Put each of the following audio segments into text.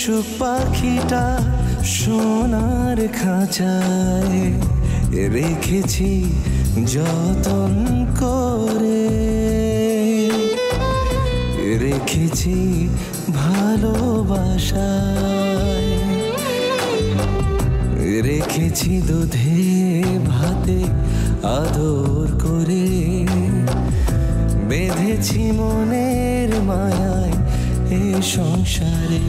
মিশুক পাখিটা সোনার খাঁচায় রেখেছি যতন করে, রেখেছি ভালোবাসায়, রেখেছি দুধে ভাতে আদর করে, বেঁধেছি মনের মায়ায় এ সংসারে,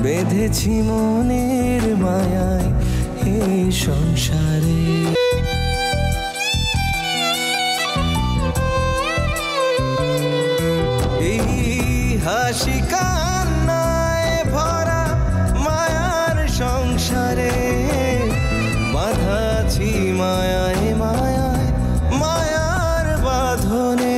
বেঁধেছি মনের মায়ায় এ সংসারে। এই হাসি কান্নায় ভরা মায়ার সংসারে বাঁধাছি মায়ায় মায়ায় মায়ার বাঁধনে।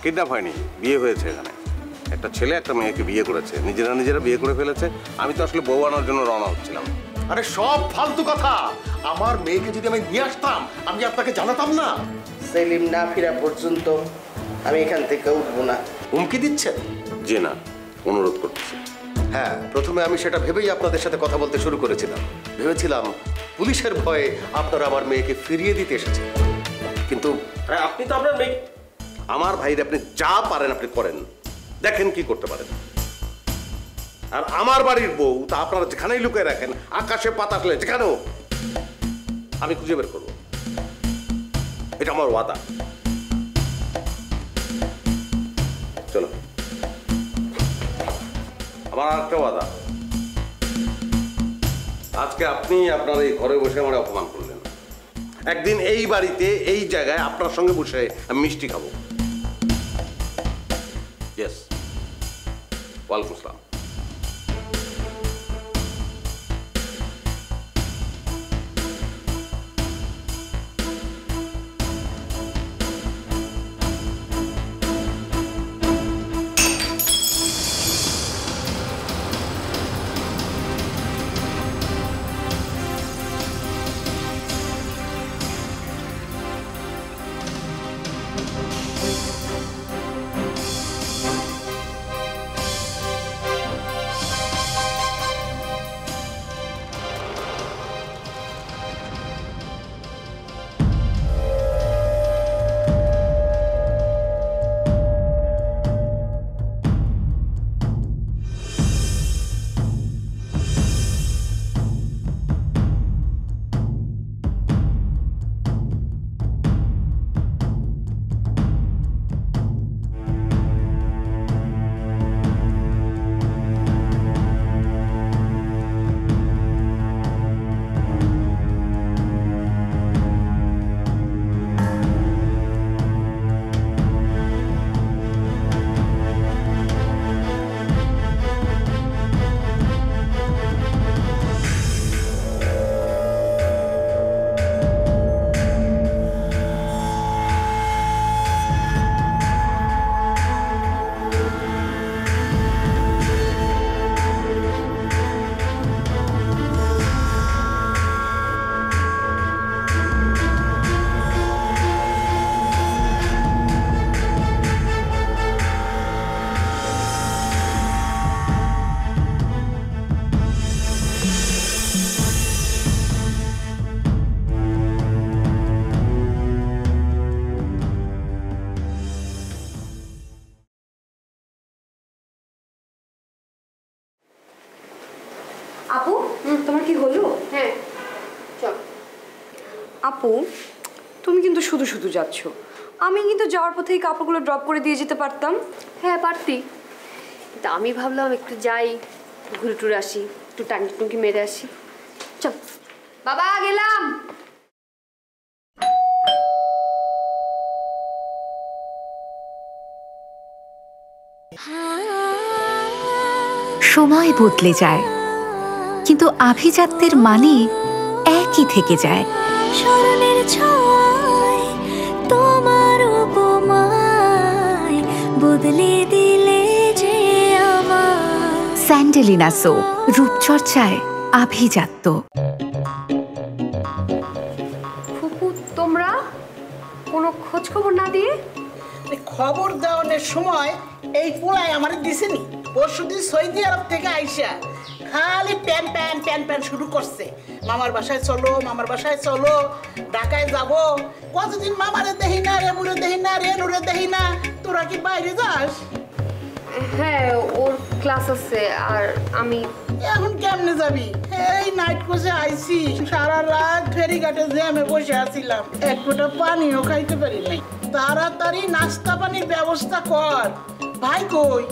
কিডন্যাপ হয়নি, বিয়ে হয়েছে। এখানে একটা ছেলে একটা মেয়েকে বিয়ে করেছে, নিজেরা বিয়ে করে ফেলেছে। আমি তো আসলে বউ আনার জন্য রওনা হচ্ছিলাম। আরে সব ফালতু কথা। আমার মেয়েকে যদি আমি নিয়ে আসতাম আমি আপনাকে জানাতাম না। সেলিম না ফিরা পর্যন্ত আমি এখান থেকে উঠবো না। হুমকি দিচ্ছেন? জি না, অনুরোধ করতেছি। হ্যাঁ, প্রথমে আমি সেটা ভেবেই আপনাদের সাথে কথা বলতে শুরু করেছিলাম। ভেবেছিলাম পুলিশের ভয়ে আপনারা আমার মেয়েকে ফিরিয়ে দিতে এসেছেন, কিন্তু আপনি তো আপনার মেয়ে, আমার ভাইরে আপনি যা পারেন আপনি করেন, দেখেন কি করতে পারেন। আর আমার বাড়ির বউ তা আপনারা যেখানেই লুকিয়ে রাখেন, আকাশে পাতালে যেখানেও আমি খুঁজে বের করবো, এটা আমার ওয়াদা। চলো, আমার আর একটা ওয়াদা। আজকে আপনি আপনার এই ঘরে বসে আমার অপমান করলেন, একদিন এই বাড়িতে এই জায়গায় আপনার সঙ্গে বসে আমি মিষ্টি খাবো। ইয়েস, ওয়ালাইকুম আসসালাম। আপু, তোমার কি হলো? হ্যাঁ চল। আপু, তুমি কিন্তু শুধু শুধু যাচ্ছ। আমি কিন্তু যাওয়ার পথে এই কাপড়গুলো ড্রপ করে দিয়ে যেতে পারতাম। হ্যাঁ পারতি, কিন্তু আমি ভাবলাম একটু যাই, ঘুরে টুরে আসি, একটু টাঙ্কি টুঙ্কি মেরে আসি। চল বাবা, গেলাম। সময় বদলে যায়, কিন্তু আভিজাত্যের মানে একই থেকে যায়। স্মরণের ছোঁয়ায় তোমার উপমায় বদলে দিলে যে আমার। স্যান্ডেলিনা সো, রূপচর্চায় আভিজাত্য। ফুপু, তোমরা খবর না দিয়ে? খবর দেওয়ানোর সময় এই পোলায় আমার দিছেনি। পরশুদিন সৌদি আরব থেকে আইসা খালি প্যান প্যান প্যান প্যান শুরু করছে, মামার বাসায় চলো, মামার বাসায় চলো, ঢাকায় যাব। কতদিন মামারে দেখি না, রে বুড়ে দেখি না, রে নুরে দেখি না। তোরা কি বাইরে যাস? হ্যাঁ, ওর ক্লাস আছে। আর আমি এখন কেমনে যাবি? এই নাইট কোর্সে আইছি, সারা রাত ফেরিঘাটে জ্যামে বসে আছিলাম, এক ফোঁটা পানিও খাইতে পারি নাই। তাড়াতাড়ি নাস্তা পানির ব্যবস্থা কর। ভাই কই?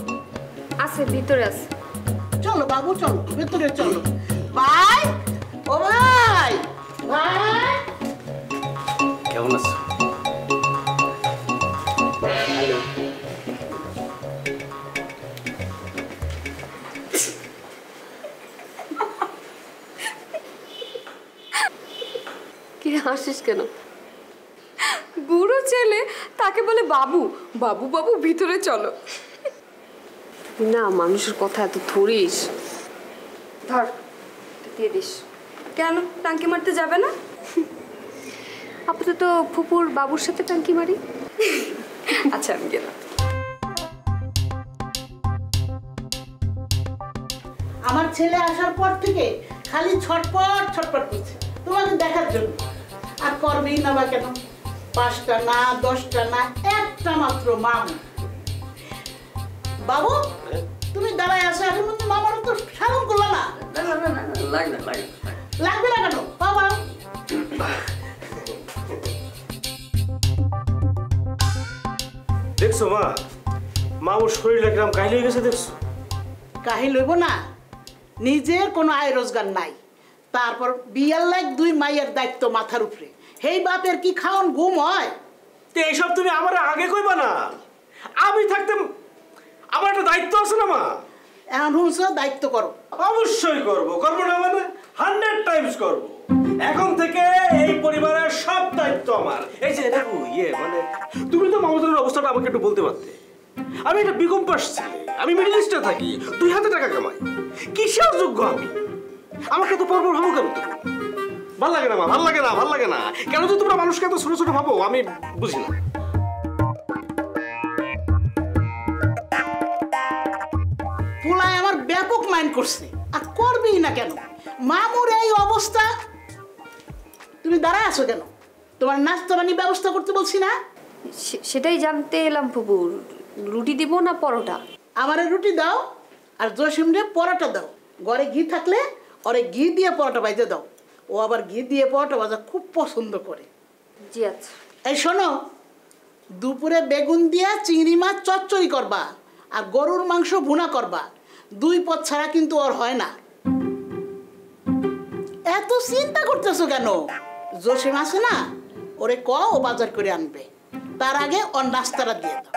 আছে, ভিতরে আছে। চলো বাবু, চলো ভেতরে চলো। ভাই, ও ভাই, ভাই কেমন আছো? কি হাসিস কেন? বুড়ো ছেলে তাকে বলে বাবু, বাবু বাবু ভিতরে চলো। না, মানুষের কথা এত ধরিস। ধর, দিয়ে দিস। কেন টাঙ্কি মারতে যাবে না? আপাতত ফুপুর বাবুর সাথে টাঙ্কি মারি। আচ্ছা আমি গেলাম। আমার ছেলে আসার পর থেকে খালি ছটপট ছটপট করছে তোমাকে দেখার জন্য। আর করবেই না বা কেন? 5টা না 10টা না, একটা মাত্র মাম। বাবু তুমি দাঁড়ায় আসো, এখন মধ্যে মামারও তো সারণ করলো না। লাগবে না কেন বাবা? দেখছো মা, মামুর শরীর একদম কাহিল হয়ে গেছে। দেখছো? কাহি লইব না, নিজের কোনো আয় রোজগার নাই, তারপর বিয়ার লাগ 2 মাইয়ের দায়িত্ব মাথার উপরে। হেই বাপের কি খাওন ঘুম হয়? তো এইসব তুমি আমার আগে কইবা না? আমি থাকতাম, আমার একটা দায়িত্ব আছে না মা। এখন হুঁস দায়িত্ব করো। অবশ্যই করব, করবো না মানে 100 টাইমস করব। এখন থেকে এই পরিবারের সব দায়িত্ব আমার। এই যে দেখো মানে তুমি তো মামুদের অবস্থাটা আমাকে একটু বলতে পারতে। আমি একটা বিকম পাস ছেলে, আমি মিডল ইস্টে থাকি, 2 হাতে টাকা কামাই, কিসের যোগ্য আমি? আমাকে তো পরপর ভাবো কেন? ভাল লাগে না মা, ভাল লাগে না, ভাল লাগে না। কেন তো তোমরা মানুষকে এত ছোট ছোট ভাবো আমি বুঝি না। পোলায় আমার ব্যাপক মাইন্ড করছে, আর করবেই না কেন? মামুর এই অবস্থা, তুমি দাঁড়ায় আছো কেন? তোমার নাস্তা পানি ব্যবস্থা করতে বলছি না? সেটাই জানতে এলাম ফুপু। রুটি দিব না পরোটা? আমারে রুটি দাও, আর জসিমরে পরোটা দাও। ঘরে ঘি থাকলে ওরে ঘি দিয়ে পরোটা ভাজা দাও। ও আবার ঘি দিয়ে পরোটা ভাজা খুব পছন্দ করে। জি আচ্ছা। এই শোনো, দুপুরে বেগুন দিয়া চিংড়ি মাছ চচ্চড়ি করবা, আর গরুর মাংস ভুনা করবা। 2 পদ ছাড়া কিন্তু ওর হয় না। এত চিন্তা করতেছো কেন? জসিম আছে না, ওরে ক ও বাজার করে আনবে। তার আগে ওর নাস্তাটা দিয়ে দাও।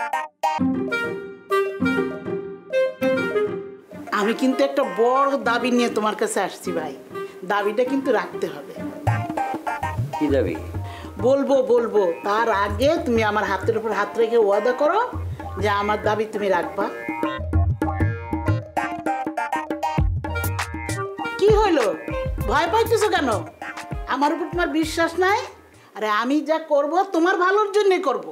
আমি কিন্তু একটা বড় দাবি নিয়ে তোমার কাছে আসছি ভাই। দাবিটা কিন্তু রাখতে হবে। কি দাবি? বলবো বলবো, তার আগে তুমি আমার হাতের উপর হাত রেখে ওয়াদা করো যে আমার দাবি তুমি রাখবা। কি হইলো, ভয় পাইতেছো কেন? আমার উপর তোমার বিশ্বাস নাই? আরে আমি যা করব তোমার ভালোর জন্যই করব।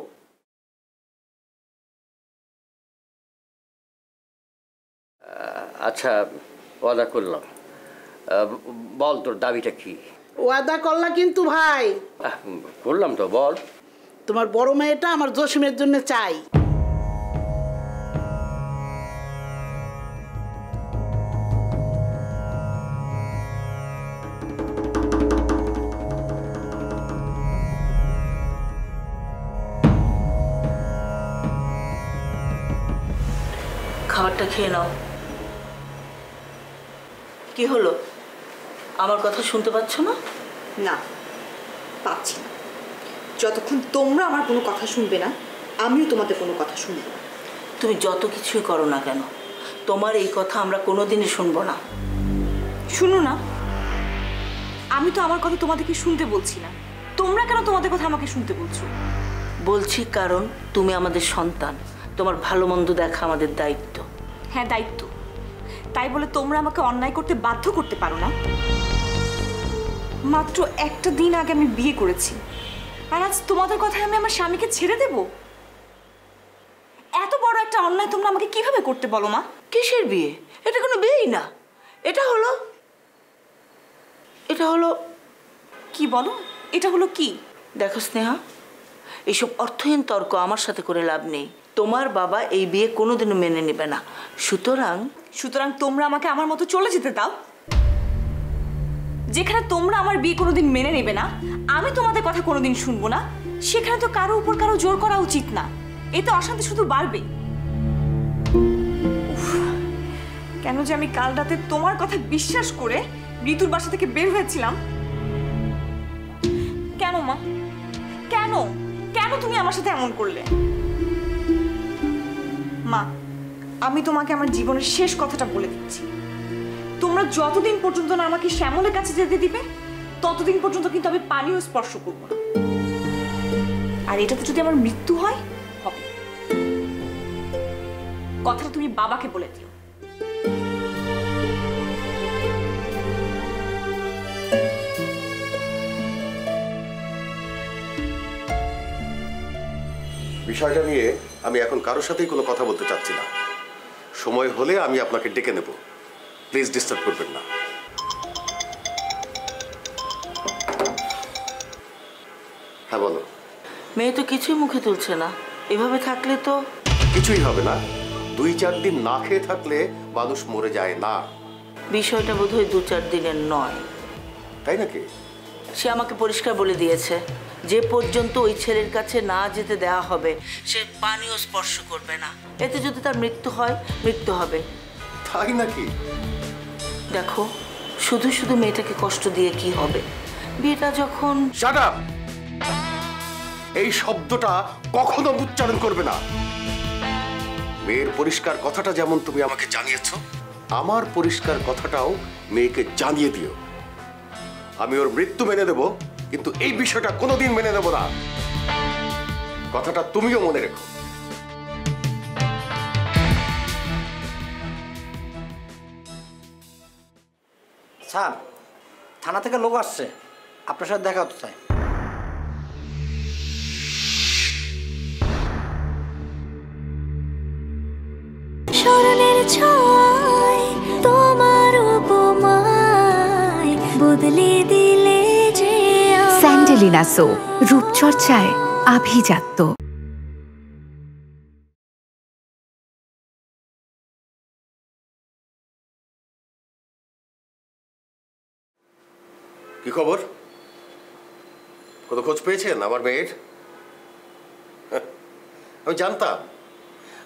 আচ্ছা, ওয়াদা করলাম। বল তোর দাবিটা কি? ওয়াদা করলা কিন্তু ভাই। করলাম তো, বল। তোমার বড় মেয়েটা আমার জসিমের জন্য চাই। খাবারটা খেয়ে নাও। কি হলো, আমার কথা শুনতে পাচ্ছ না? না, পাচ্ছি না। যতক্ষণ তোমরা আমার কোনো কথা শুনবে না, আমিও তোমাদের কোনো কথা শুনব না। তুমি যত কিছুই করো না কেন, তোমার এই কথা আমরা কোনোদিনই শুনবো না। শুনো না, আমি তো আমার কথা তোমাদেরকে শুনতে বলছি না। তোমরা কেন তোমাদের কথা আমাকে শুনতে বলছো? বলছি কারণ তুমি আমাদের সন্তান, তোমার ভালো মন্দ দেখা আমাদের দায়িত্ব। হ্যাঁ দায়িত্ব, তাই বলে তোমরা আমাকে অন্যায় করতে বাধ্য করতে পারো না। মাত্র একটা দিন আগে আমি বিয়ে করেছি, আর আজ তোমাদের কথায় আমি আমার স্বামীকে ছেড়ে দেব? এত বড় একটা অন্যায় তোমরা আমাকে কিভাবে করতে বলো মা? কিসের বিয়ে? এটা কোনো বিয়েই না। এটা হলো কি বলো? এটা হলো কি? দেখো স্নেহা, এইসব অর্থহীন তর্ক আমার সাথে করে লাভ নেই। তোমার বাবা এই বিয়ে কোনোদিনও মেনে নেবে না। সুতরাং তোমরা আমাকে আমার মতো চলে যেতে দাও। যেখানে তোমরা আমার বিয়ে কোনোদিন মেনে নেবে না, আমি তোমাদের কথা কোনোদিন শুনবো না, সেখানে তো কারো উপর কারো জোর করা উচিত না। এতে অশান্তি শুধু বাড়বে। কেন যে আমি কাল রাতে তোমার কথা বিশ্বাস করে ঋতুর বাসা থেকে বের হয়েছিলাম। কেন মা? কেন কেন তুমি আমার সাথে এমন করলে? মা, আমি তোমাকে আমার জীবনের শেষ কথাটা বলে দিচ্ছি। তোমরা যতদিন পর্যন্ত না আমাকে শ্যামলের কাছে যেতে দিবে, ততদিন পর্যন্ত কিন্তু আমি পানিও স্পর্শ করবো না। আর এটাতে যদি আমার মৃত্যু হয়, হবে। কথাটা তুমি বাবাকে বলে দিও। বিষয়টা নিয়ে আমি এখন কারোর সাথেই কোনো কথা বলতে চাচ্ছি না। সময় হলে আমি আপনাকে ডেকে নেব। প্লিজ ডিস্টার্ব করবেন না। হ্যাঁ বলো। মেয়ে তো কিছুই মুখে তুলছে না। এভাবে থাকলে তো কিছুই হবে না। 2-4 দিন না খেয়ে থাকলে মানুষ মরে যায় না। বিষয়টা বোধহয় 2-4 দিনের নয়। তাই নাকি? সে আমাকে পরিষ্কার বলে দিয়েছে, যে পর্যন্ত ওই ছেলের কাছে না যেতে দেওয়া হবে সে পানিও স্পর্শ করবে না। এতে যদি তার মৃত্যু হয়, মৃত্যু হবে। তাই নাকি? দেখো, শুধু শুধু মেয়েটাকে কষ্ট দিয়ে কি হবে? বিয়েটা যখন... শাট আপ! এই শব্দটা কখনো উচ্চারণ করবে না। মেয়ের পরিষ্কার কথাটা যেমন তুমি আমাকে জানিয়েছো, আমার পরিষ্কার কথাটাও মেয়েকে জানিয়ে দিও। আমি ওর মৃত্যু মেনে দেব, কিন্তু এই বিষয়টা কোনোদিন মেনে নেব না। কথাটা তুমিও মনে রেখো। স্যার, থানা থেকে লোক আসছে, আপনার সাথে দেখা হতে চাই। স্মরণের ছোঁয়ায় তোমার উপমায় বদলে দিলে যে স্যান্ডেলিনা সো, রূপচর্চায় আভিজাত্য। কি খবর? কত খোঁজ পেয়েছেন আমার মেয়ের?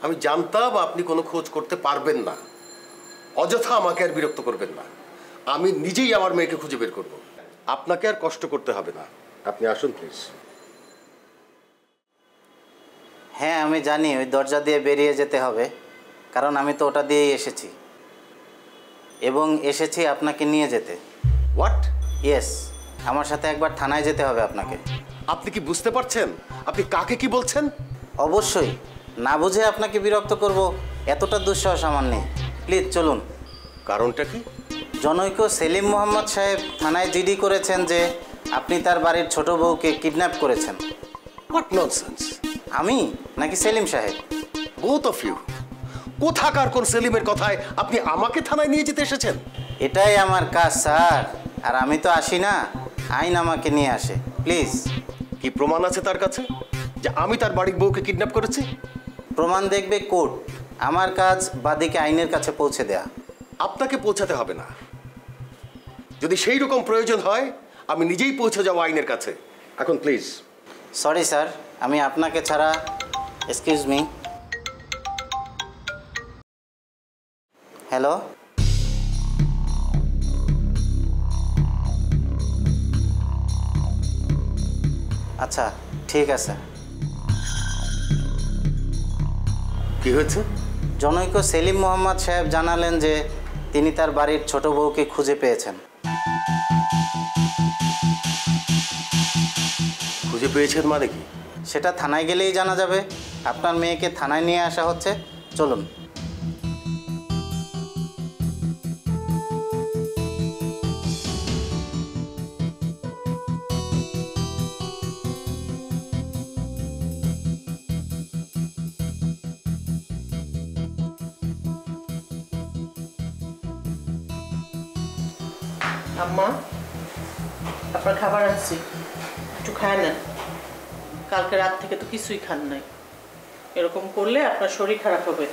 আমি জানতাম আপনি কোনো খোঁজ করতে পারবেন না। অযথা আমাকে আর বিরক্ত করবেন না। আমি নিজেই আমার মেয়েকে খুঁজে বের করব। আপনাকে আর কষ্ট করতে হবে না। আপনি আসুন প্লিজ। হ্যাঁ, আমি জানি ওই দরজা দিয়ে বেরিয়ে যেতে হবে, কারণ আমি তো ওটা দিয়েই এসেছি, এবং এসেছি আপনাকে নিয়ে যেতে। হোয়াট? ইয়েস, আমার সাথে একবার থানায় যেতে হবে আপনাকে। আপনি কি বুঝতে পারছেন আপনি কাকে কি বলছেন? অবশ্যই, না বুঝে আপনাকে বিরক্ত করব এতটা দুঃসাহস আমার নেই। প্লিজ চলুন। কারণটা কি? জনৈক সেলিম মোহাম্মদ সাহেব থানায় জিডি করেছেন যে আপনি তার বাড়ির ছোট বউকে কিডন্যাপ করেছেন। What nonsense! আমি নাকি সেলিম সাহেব? Both of you. কোথাকার কোন সেলিমের কথায় আপনি আমাকে থানায় নিয়ে যেতে এসেছেন? এটাই আমার কাজ স্যার, আর আমি তো আসি না, আইন আমাকে নিয়ে আসে। প্লিজ। কি প্রমাণ আছে তার কাছে যে আমি তার বাড়ির বউকে কিডন্যাপ করেছি? প্রমাণ দেখবে কোর্ট। আমার কাজ বাদীকে আইনের কাছে পৌঁছে দেয়া। আপনাকে পৌঁছাতে হবে না। যদি সেই রকম প্রয়োজন হয় আমি নিজেই পৌঁছে যাব আইনের কাছে। এখন প্লিজ। সরি স্যার, আমি আপনাকে ছাড়া... এক্সকিউজ মি। হ্যালো, আচ্ছা ঠিক আছে। কি হয়েছে? জনৈক সেলিম মোহাম্মদ সাহেব জানালেন যে তিনি তার বাড়ির ছোট বউকে খুঁজে পেয়েছেন। খুঁজে পেয়েছেন মানে কি? সেটা থানায় গেলেই জানা যাবে। আপনার মেয়েকে থানায় নিয়ে আসা হচ্ছে, চলুন। আম্মা আপনার খাবার আনছি, একটু খায় নেন। কালকে রাত থেকে তো কিছুই খান নাই, এরকম করলে আপনার শরীর খারাপ হবে।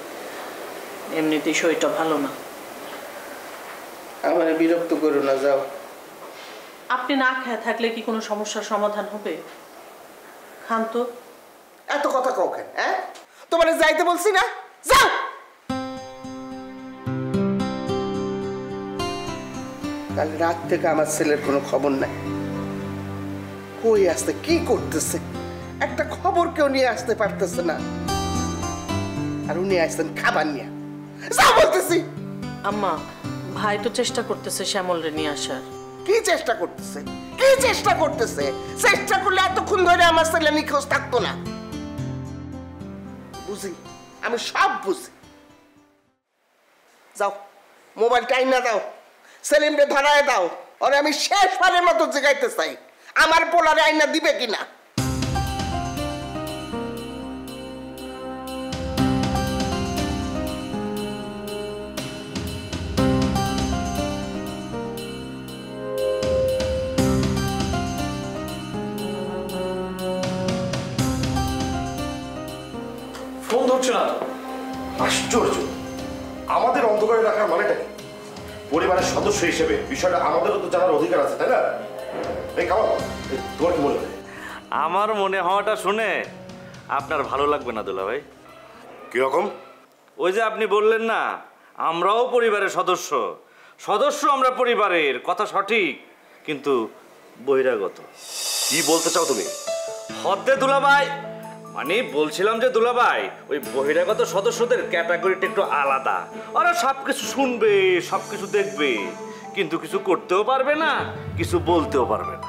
এমনিতেই শরীরটা ভালো না। আমার বিরক্ত করো না, যাও। আপনি না খেয়ে থাকলে কি কোনো সমস্যার সমাধান হবে? খান তো। এত কথা কাউ কেন? হ্যাঁ, তোমার যাইতে বলছি না, যাও। কাল রাত থেকে আমার ছেলের কোনো খবর নাই। কই আসতে, কি করতেছে, একটা খবর কেউ নিয়ে আসতে পারতেছে না। আর উনি আসতেন খাবার নিয়ে। যাও বলতেছি। আম্মা, ভাই তো চেষ্টা করতেছে শ্যামলরে নিয়ে আসার। কি চেষ্টা করতেছে? কি চেষ্টা করতেছে? চেষ্টা করলে এতক্ষণ ধরে আমার ছেলে নিখোঁজ থাকতো না। বুঝি, আমি সব বুঝি। যাও, মোবাইলটা আইনা দাও, সেলিমরে ধরায় দাও। আর আমি শেষবারের মতো জিগাইতে চাই, আমার পোলারে আইনা দিবে কিনা। ফোন ধরছে না তো। আশ্চর্য, আমাদের অন্ধকারে রাখার মানেটা কি? পরিবারের সদস্য হিসেবে বিষয়টা আমাদেরও তো জানার অধিকার আছে, তাই না? এই কামাল, তোমার কি মনে হয়? আমার মনে হওয়াটা শুনে আপনার ভালো লাগবে না দুলা ভাই। কিরকম? ওই যে আপনি বললেন না আমরাও পরিবারের সদস্য, সদস্য আমরা পরিবারের, কথা সঠিক, কিন্তু বহিরাগত। কি বলতে চাও তুমি? হদ্দে দুলা ভাই, মানে বলছিলাম যে দুলা ভাই, ওই বহিরাগত সদস্যদের ক্যাটাগরিটা একটু আলাদা। ওরা সবকিছু শুনবে, সবকিছু দেখবে, কিন্তু কিছু করতেও পারবে না, কিছু বলতেও পারবে না।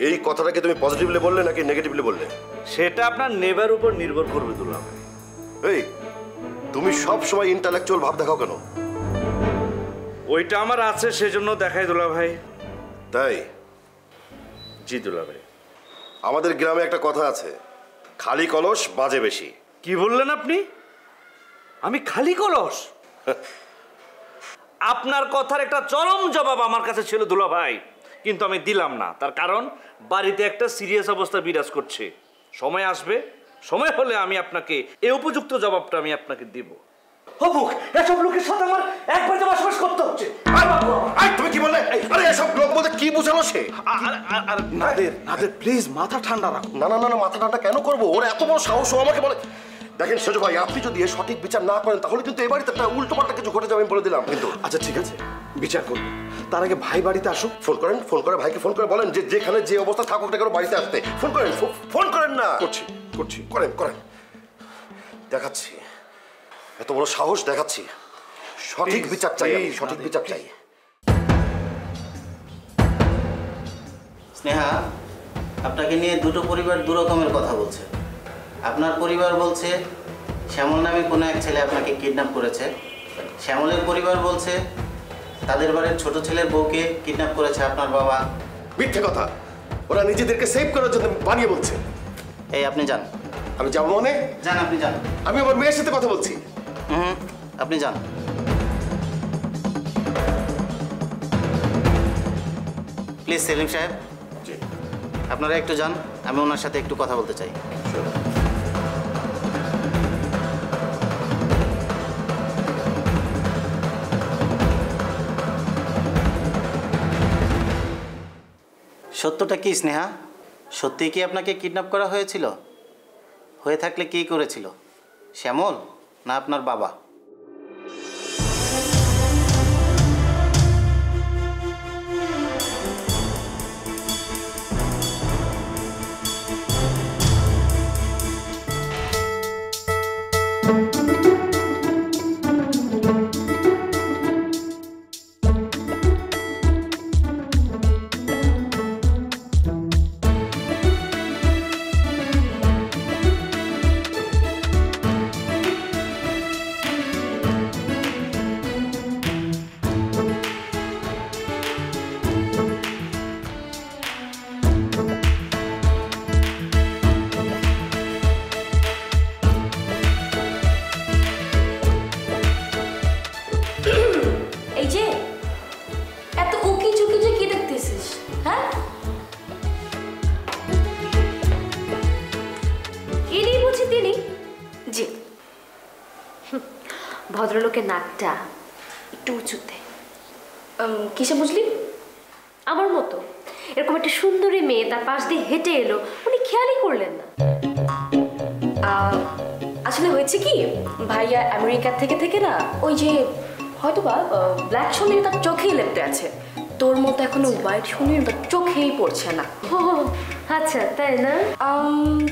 এই কথাটাকে তুমি পজিটিভলি বললে নাকি নেগেটিভলি বললে? সেটা আপনার নেবার উপর নির্ভর করবে দুলা ভাই। এই, তুমি সব সময় ইন্টালেকচুয়াল ভাব দেখাও কেন? ওইটা আমার আছে, সেজন্য দেখাই দুলা ভাই। তাই? জি দুলা ভাই। আমাদের গ্রামে একটা কথা আছে, খালি কলস বাজে বেশি। কি বললেন আপনি? আমি খালি কলস? আপনার কথার একটা চরম জবাব আমার কাছে ছিল দুলা ভাই, কিন্তু আমি দিলাম না। তার কারণ বাড়িতে একটা সিরিয়াস অবস্থা বিরাজ করছে। সময় আসবে, সময় হলে আমি আপনাকে এই উপযুক্ত জবাবটা আমি আপনাকে দিব। হবুক, এসব লোকের সাথে আমার এক বাড়িতে বসবাস করতে হচ্ছে। তুমি কি বললে? আরে এসব লোক বলতে কি বোঝালো সে? আর নাদের প্লিজ মাথা ঠান্ডা রাখো। না না না, মাথা ঠান্ডা কেন করবো? ওর এত বড় সাহস, ও আমাকে বলে। দেখেন সেজো ভাই, আপনি যদি এর সঠিক বিচার না করেন তাহলে কিন্তু এই বাড়িতে একটা উল্টো পাল্টা কিছু ঘটে যাবে, আমি বলে দিলাম। কিন্তু আচ্ছা ঠিক আছে, বিচার করবো। তার আগে ভাই বাড়িতে আসুক। ফোন করেন, ফোন করে ভাইকে ফোন করে বলেন যে যেখানে যে অবস্থা থাকুক না কেন বাড়িতে আসতে। ফোন করেন, ফোন করেন না। করছি করছি। করেন করেন, দেখাচ্ছি এত বড় সাহস দেখাচ্ছি। সঠিক বিচার চাই, আমি সঠিক বিচার চাই। স্নেহা, আপনাকে নিয়ে দুটো পরিবার দু রকমের কথা বলছে। আপনার পরিবার বলছে শ্যামল নামে কোনো এক ছেলে আপনাকে কিডন্যাপ করেছে। শ্যামলের পরিবার বলছে তাদের বাড়ির ছোট ছেলের বউকে কিডন্যাপ করেছে আপনার বাবা। মিথ্যে কথা, ওরা নিজেদেরকে সেভ করার জন্য বানিয়ে বলছে। এই আপনি যান। আমি যাবো মানে? যান, আপনি যান। আমি আমার মেয়ের সাথে কথা বলছি। আপনি যান। প্লিজ সেলিম সাহেব, আপনারা একটু যান, আমি ওনার সাথে একটু কথা বলতে চাই। সত্যটা কি স্নেহা? সত্যিই কি আপনাকে কিডন্যাপ করা হয়েছিল? হয়ে থাকলে কি করেছিল? শ্যামল না আপনার বাবা? ভদ্রলোকের নাকটা একটু উঁচুতে। কিসে বুঝলি? আমার মতো এরকম একটা সুন্দরী মেয়ে তার পাশ দিয়ে হেঁটে এলো, উনি খেয়ালই করলেন না। আসলে হয়েছে কি, ভাইয়া আমেরিকা থেকে থেকে না ওই যে হয়তো বা ব্ল্যাক সোনির তার চোখেই লেপটে আছে, তোর মতো এখনো হোয়াইট সোনির তার চোখেই পড়ছে না। আচ্ছা তাই না?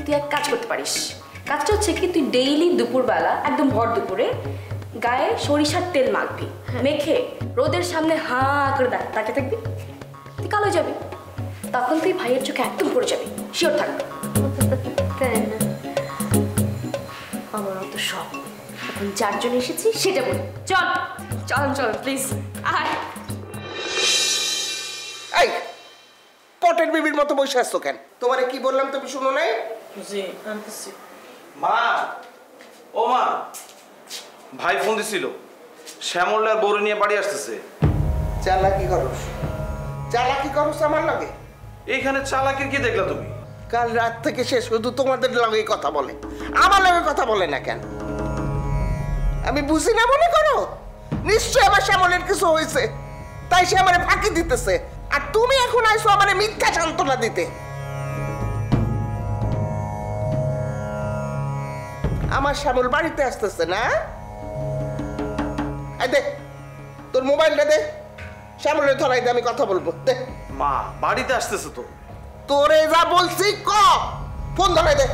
তুই এক কাজ করতে পারিস, কাজটা হচ্ছে কি, তুই ডেইলি দুপুরবেলা একদম ভর দুপুরে গায়ে সরিষার তেল মাখবি, মেখে রোদের সামনে হাঁ করে তাকে থাকবি, তুই কালো যাবি, তখন তুই ভাইয়ের চোখে একদম পড়ে যাবি, শিওর থাকবি। তাই না? আমার অত শখ। এখন যার জন্য এসেছি সেটা বলি। চল চল চল প্লিজ আয়। এই পটের বিবির মতো বসে আসছো কেন? তোমারে কি বললাম তুমি শুনো নাই? জি আনতেছি। মা, ও মা, ভাই ফোন দিছিল, শ্যামল আর বউরে নিয়ে বাড়ি আসতেছে। চালাকি করস? চালাকি করস আমার লাগে? এইখানে চালাকির কি দেখলা তুমি? কাল রাত থেকে সে শুধু তোমাদের লগে কথা বলে, আমার লগে কথা বলে না কেন? আমি বুঝি না মনে করো? নিশ্চয় আমার শ্যামলের কিছু হয়েছে, তাই সে আমারে ফাঁকি দিতেছে, আর তুমি এখন আইসো আমারে মিথ্যা সান্ত্বনা দিতে। আমার শ্যামল বাড়িতে আসতেছে না? দে তোর মোবাইলটা দে, শ্যামলের ধরাই দে, আমি কথা বলবো। দে। মা বাড়িতে আসতেছে তো। তোরে যা বলছি ক, ফোন ধরাই দে।